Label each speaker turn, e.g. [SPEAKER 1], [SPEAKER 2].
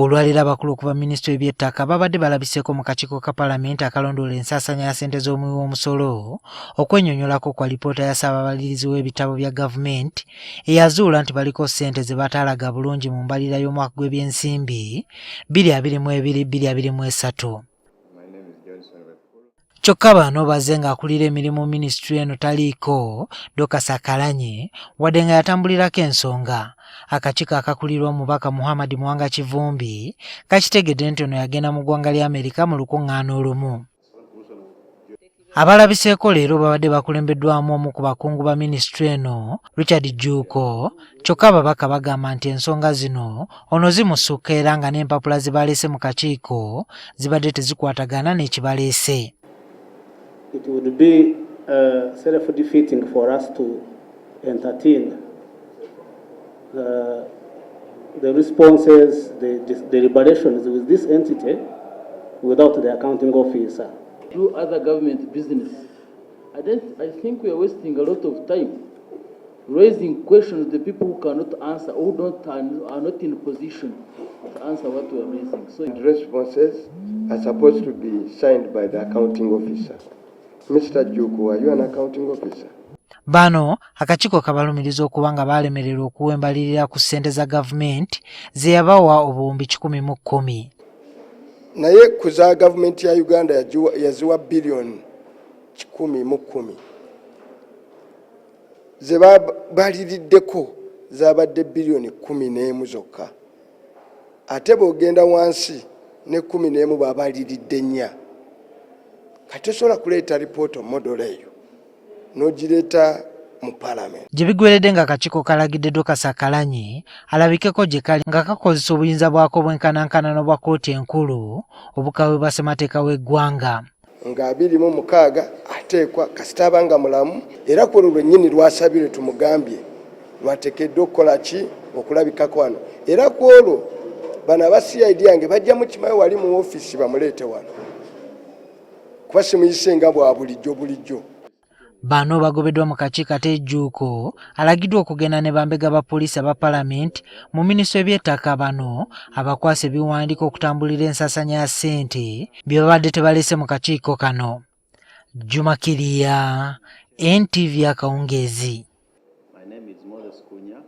[SPEAKER 1] Olwalira abakulu okuva minisitule y'ebyettaka babadde balabiseeko mu kakiiko ka Palamenti akalondoola ensasaanya ya ssente z'omuwi w'omusolo okwennyonnyolako kwa alipoota ya Ssaababalirizi w'ebitabo bya gavumenti eyazuula nti baliko ssente ze bataalaga bulungi mu mbalirira y'omwaka gw'ebyensimbi 2022-2023. Kyokka bano bazze ng'akulira emirimu minisitule eno taliiko Dorcus Okalany wadde nga yatambulirako ensonga. Akakiiko akakulirwa omubaka Muhammad Mwanga Kivumbi kakitegedde nti ono yagenda mu ggwanga lya Amerika mu lukuŋŋaana olumu. Abalabiseeko leero babadde bakulembeddwamu omu ku bakungu ba minisitule eno Richard Juuko, kyokka ababaka bagamba nti ensonga zino ono zimusukka era nga n'empapula ze baleese mu kakiiko zibadde tezikwatagana n'ekibaleese.
[SPEAKER 2] It would be self-defeating for us to entertain the responses, the deliberations with this entity without the accounting officer.
[SPEAKER 3] Do other government business. I think we are wasting a lot of time raising questions the people who cannot answer, who are not in position to answer what we are raising. So
[SPEAKER 4] the responses are supposed to be signed by the accounting officer. Mr. Juku, are you an accounting officer?
[SPEAKER 1] Bano akakiiko kabalumiriza okuba nga balemererwa okuwa embalirira ku ssente za gavumenti ze yabawa obuwumbi 10
[SPEAKER 4] naye ku za gavumenti ya Uganda yaziwa billion 10 ze baliriddeko zabadde billion 11 zokka, ate bw'ogenda wansi ne 11 babaliridde nnya. Kati osobola kuleeta alipoota model eyo n'ogireeta mu Palamenti.
[SPEAKER 1] Gye bigweredde nga akakiiko kalagidde Dorcus Okalany alabikeko gye kali nga kakozesa obuyinza bwako bw'enkanankana n'obwa kkooti enkulu obukawe bwa ssemateeka w'eggwanga.
[SPEAKER 4] Nga 26 ateekwa kasita abanga mulamu era ku olwo lwennyini lwasabire tumugambye lwateekeddwa okukola ki okulabikako wano, era ku olwo bano aba CID yange bajja mu kimayo wali mu ofiisi bamuleete wano kuba simuyise nga bwa bulijjo.
[SPEAKER 1] Bano bagobeddwa mu kakiiko ate Juuko alagiddwa okugenda ne bambega ba poliisi aba Palamenti mu minisitule y'ebyettaka bano abakwasa ebiwandiiko okutambulira ensasaanya ya ssente bye babadde tebaleese mu kakiiko kano. Juma Kiriya, NTV Akawungeezi.